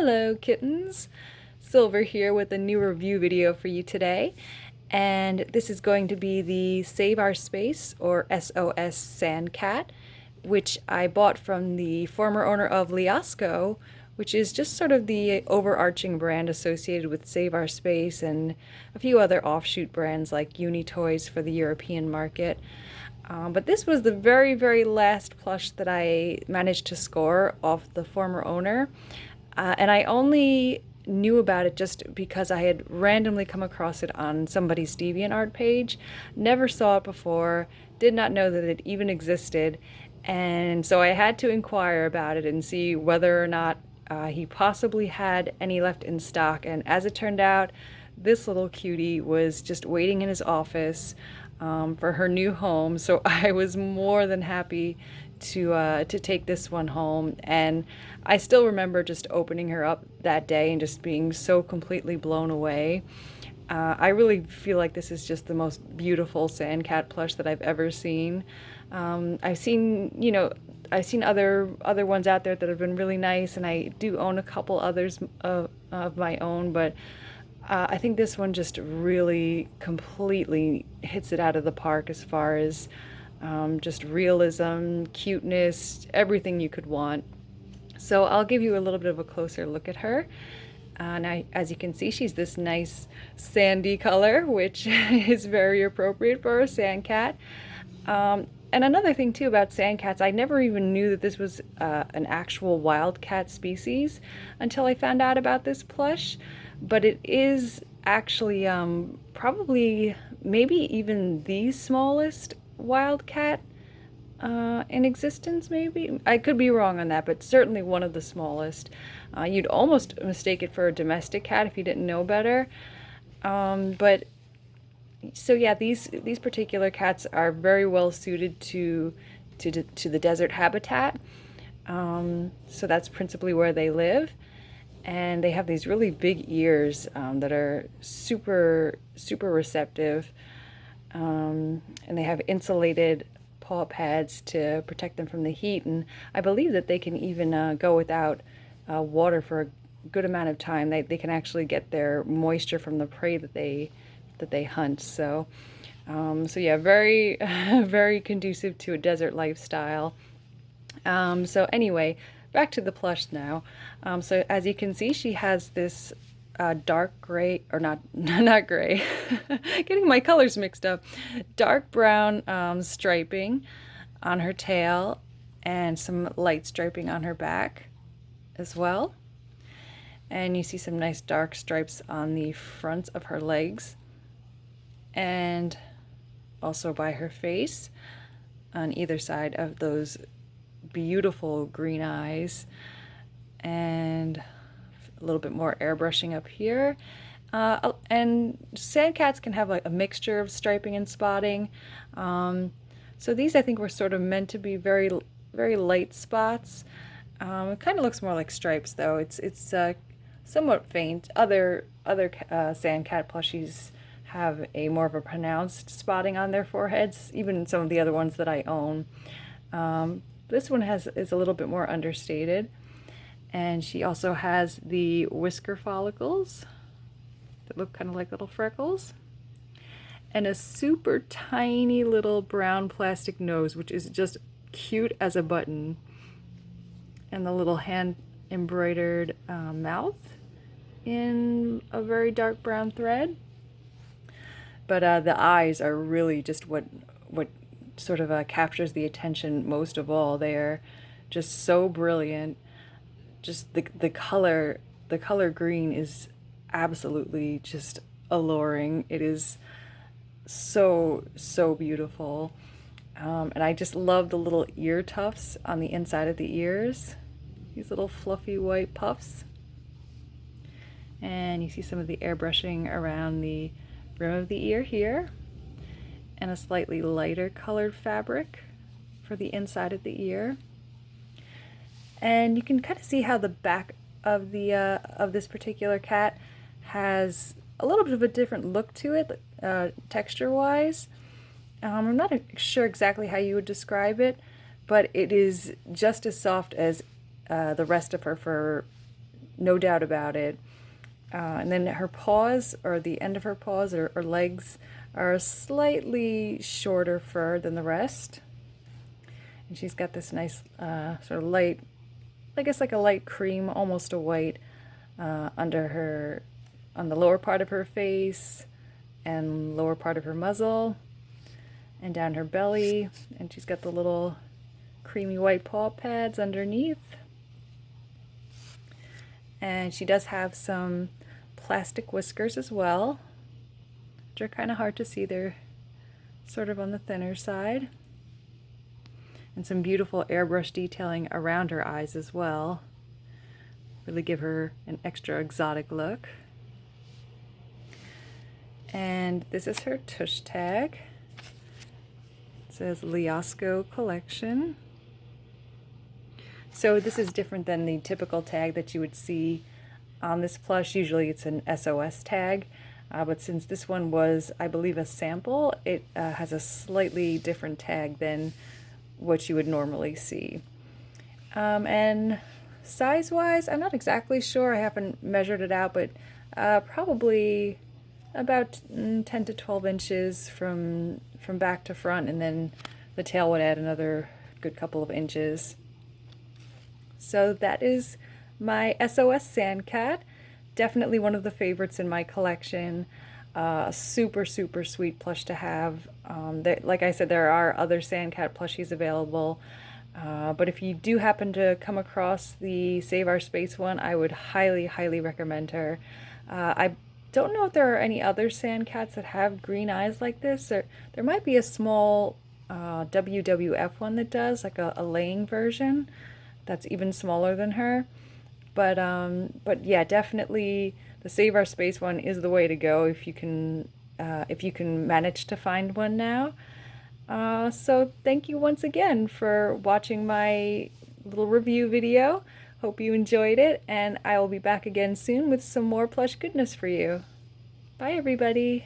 Hello kittens! Silver here with a new review video for you today, and this is going to be the Save Our Space or SOS Sand Cat, which I bought from the former owner of Liasco, which is just sort of the overarching brand associated with Save Our Space and a few other offshoot brands like Unitoys for the European market. But this was the very, very last plush that I managed to score off the former owner. And I only knew about it just because I had randomly come across it on somebody's DeviantArt page. Never saw it before, did not know that it even existed. And so I had to inquire about it and see whether or not he possibly had any left in stock. And as it turned out, this little cutie was just waiting in his office for her new home. So I was more than happy to take this one home, and I still remember just opening her up that day and just being so completely blown away. I really feel like this is just the most beautiful sand cat plush that I've ever seen. I've seen, I've seen other ones out there that have been really nice, and I do own a couple others of my own, but I think this one just really completely hits it out of the park as far as just realism, cuteness, everything you could want. So I'll give you a little bit of a closer look at her. Now, as you can see, she's this nice sandy color, which is very appropriate for a sand cat. And another thing too about sand cats, I never even knew that this was an actual wildcat species until I found out about this plush. But it is actually probably maybe even the smallest wildcat in existence, maybe. I could be wrong on that, but certainly one of the smallest. You'd almost mistake it for a domestic cat if you didn't know better. But so yeah, these particular cats are very well suited to the desert habitat. So that's principally where they live. And they have these really big ears that are super receptive. And they have insulated paw pads to protect them from the heat, and I believe that they can even go without water for a good amount of time. They can actually get their moisture from the prey that they hunt. So yeah, very very conducive to a desert lifestyle. So anyway, back to the plush now. So as you can see, she has this dark gray, or not gray, getting my colors mixed up, dark brown striping on her tail and some light striping on her back as well. And you see some nice dark stripes on the front of her legs and also by her face on either side of those beautiful green eyes, and a little bit more airbrushing up here. And sand cats can have like a mixture of striping and spotting. So these I think were sort of meant to be very light spots. It kind of looks more like stripes though. It's somewhat faint. Other sand cat plushies have a more of a pronounced spotting on their foreheads, even some of the other ones that I own. This one is a little bit more understated. And she also has the whisker follicles that look kind of like little freckles, and a super tiny little brown plastic nose, which is just cute as a button, and the little hand embroidered mouth in a very dark brown thread. But the eyes are really just what sort of captures the attention most of all. They are just so brilliant. Just the color green is absolutely just alluring. It is so beautiful. And I just love the little ear tufts on the inside of the ears. These little fluffy white puffs. And you see some of the airbrushing around the rim of the ear here, and a slightly lighter colored fabric for the inside of the ear. And you can kind of see how the back of the of this particular cat has a little bit of a different look to it, texture-wise. I'm not sure exactly how you would describe it, but it is just as soft as the rest of her fur no doubt about it. And then her paws, or the end of her paws or legs, are slightly shorter fur than the rest. And she's got this nice sort of light, I guess like a light cream, almost a white, under her, on the lower part of her face and lower part of her muzzle and down her belly. And she's got the little creamy white paw pads underneath. And she does have some plastic whiskers as well, which are kind of hard to see. They're sort of on the thinner side. And some beautiful airbrush detailing around her eyes as well. Really give her an extra exotic look. And this is her tush tag. It says Liasco Collection. So this is different than the typical tag that you would see on this plush. Usually it's an SOS tag, but since this one was, I believe, a sample, it has a slightly different tag than what you would normally see. And size-wise, I'm not exactly sure. I haven't measured it out, but probably about 10 to 12 inches from back to front, and then the tail would add another good couple of inches. So that is my SOS Sandcat. Definitely one of the favorites in my collection. Super, super sweet plush to have. Like I said, there are other Sandcat plushies available. But if you do happen to come across the Save Our Space one, I would highly, highly recommend her. I don't know if there are any other Sandcats that have green eyes like this. There might be a small WWF one that does, like a laying version that's even smaller than her. But yeah, definitely the Save Our Space one is the way to go if you can manage to find one now. So thank you once again for watching my little review video. Hope you enjoyed it, and I will be back again soon with some more plush goodness for you. Bye everybody!